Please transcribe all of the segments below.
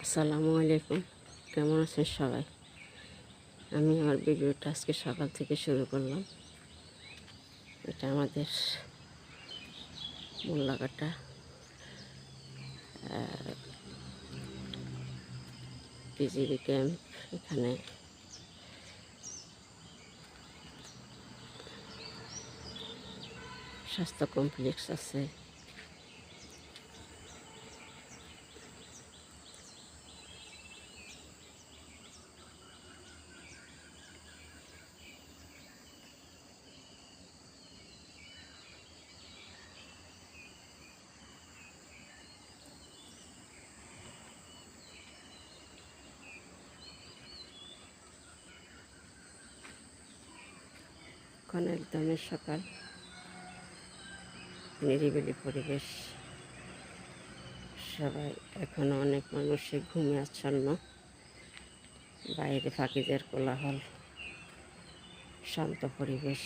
আসসালামু আলাইকুম। কেমন আছেন সবাই? আমি আমার ভিডিওটা আজকে সকাল থেকে শুরু করলাম। এটা আমাদের মোল্লাঘাটা বিজিবি ক্যাম্প। এখানে স্বাস্থ্য কমপ্লেক্স আছে। এখন একদমই সকাল, নিরিবিলি পরিবেশ। সবাই এখনো অনেক মানুষই ঘুমে আচ্ছন্ন। বাইরে পাখিদের কোলাহল, শান্ত পরিবেশ।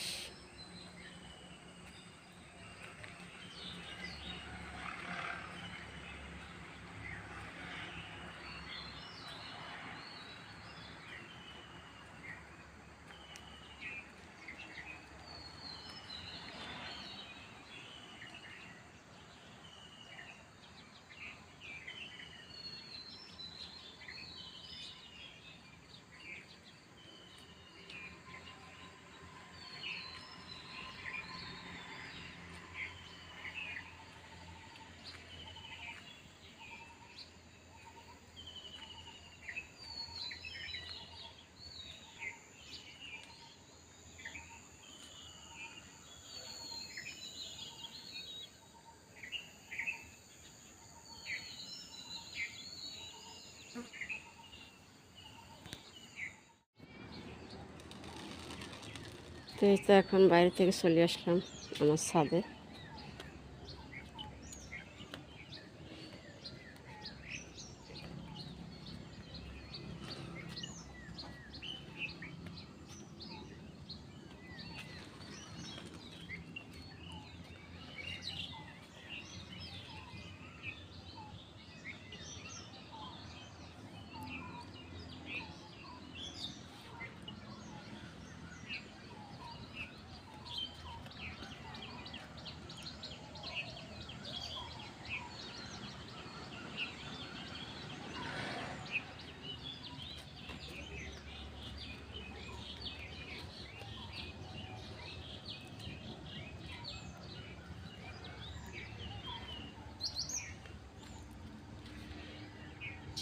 তো এই তো এখন বাইরে থেকে চলে আসলাম আমার ছাদে।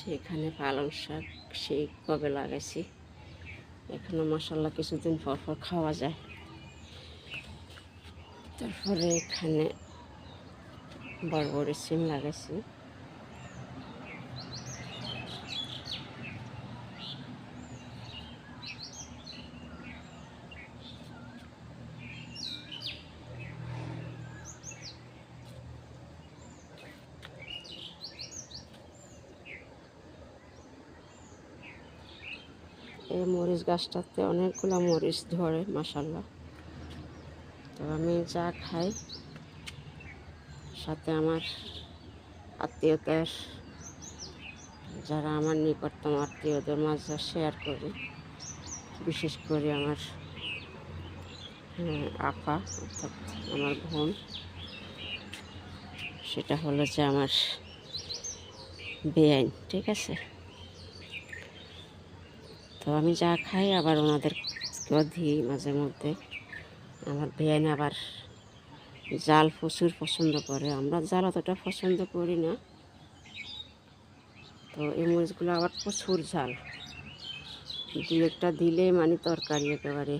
সেখানে পালং শাক সেই কবে লাগাইছি, এখনো মাসাল্লাহ কিছুদিন পর পর খাওয়া যায়। তারপরে এখানে বড় সিম লাগাইছি। এই মরিচ গাছটাতে অনেকগুলো মরিচ ধরে মাসাল্লাহ। তো আমি যা খাই সাথে আমার আত্মীয়তার যারা আমার নিকটতম আত্মীয়দের মাঝে শেয়ার করি। বিশেষ করে আমার আপা অর্থাৎ আমার বোন, সেটা হলো যে আমার বেআইন, ঠিক আছে। তো আমি যা খাই আবার ওনাদেরকেও দিই মাঝে মধ্যে। আমার বেআইন আবার জাল প্রচুর পছন্দ করে, আমরা জাল অতটা পছন্দ করি না। তো এই মরিচগুলো আবার প্রচুর ঝাল, দু একটা দিলে মানে তরকারি একেবারে।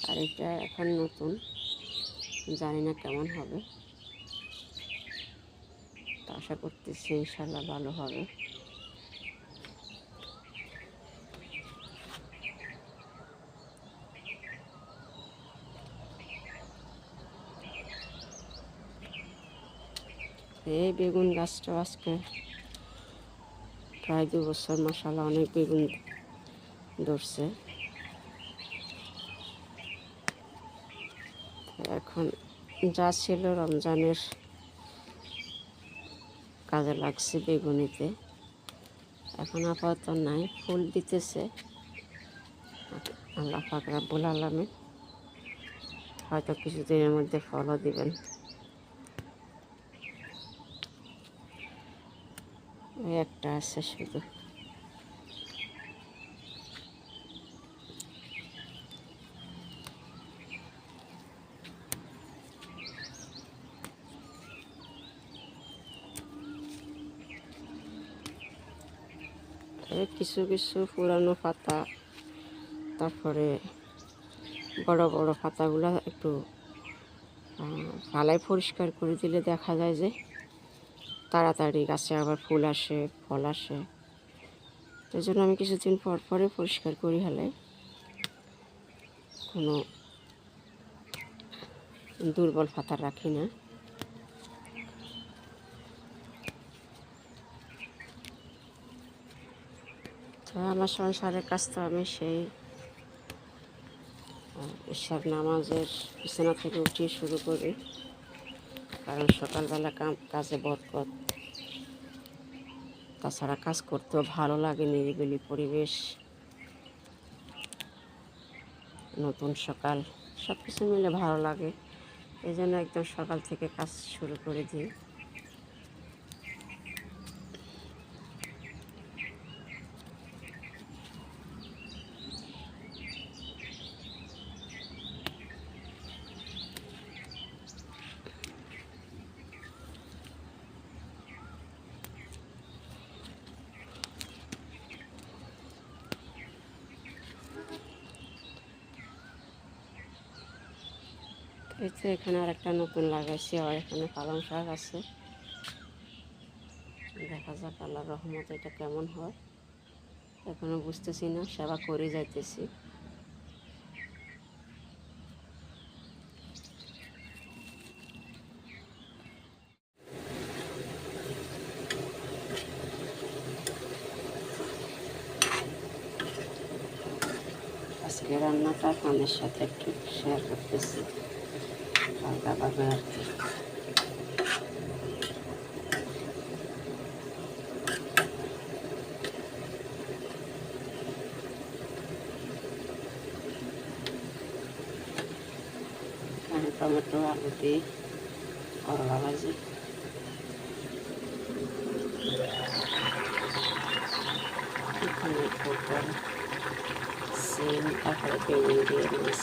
আর এটা এখন নতুন, জানি না কেমন হবে, তো আশা করতেছি ইনশাল্লাহ ভালো হবে। এই বেগুন গাছটা আজকে প্রায় 2 বছর মাশাআল্লাহ অনেক বেগুন ধরছে। এখন যা ছিল রমজানের কাজে লাগছে বেগুনিতে। এখন আপাতত নাই, ফুল দিতেছে। আল্লাহ পাক রব্বুল আলামিন হয়তো কিছুদিনের মধ্যে ফলও দিবেন। ওই একটা আছে শুধু। কিছু কিছু পুরানো পাতা, তারপরে বড় বড় পাতাগুলো একটু ফালাই পরিষ্কার করে দিলে দেখা যায় যে তাড়াতাড়ি গাছে আবার ফুল আসে, ফল আসে। এই জন্য আমি কিছুদিন পর পরে পরিষ্কার করি, হলে কোনো দুর্বল পাতা রাখি না। তো আমার সংসারের কাজ তো আমি সেই ঈশার নামাজের বিছানা থেকে উঠিয়ে শুরু করি, কারণ সকালবেলা কাজে বরকত। তাছাড়া কাজ করতেও ভালো লাগে, নিরিবিলি পরিবেশ, নতুন সকাল, সব কিছু মিলে ভালো লাগে। এই জন্য একদম সকাল থেকে কাজ শুরু করে দিই। এই তো এখানে আর একটা নতুন লাগাইছি, আর এখানে পালং শাক আছে। দেখা যাক আল্লাহর রহমতে এটা কেমন হয়, এখনো বুঝতেছি না, সেবা করে যাইতেছি। আজকে রান্নাটা আপনাদের সাথে একটু শেয়ার করতেছি হালকাভাবে আর কি। এখানে টমেটো, আলু দিয়ে করলা ভাজি, এখানে পটল, সিম, তারপরে বেগুন দিয়ে মাছ।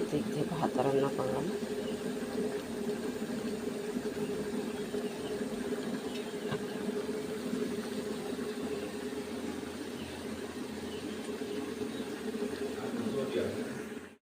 এদিক দিয়ে ভাত রান্না করলাম।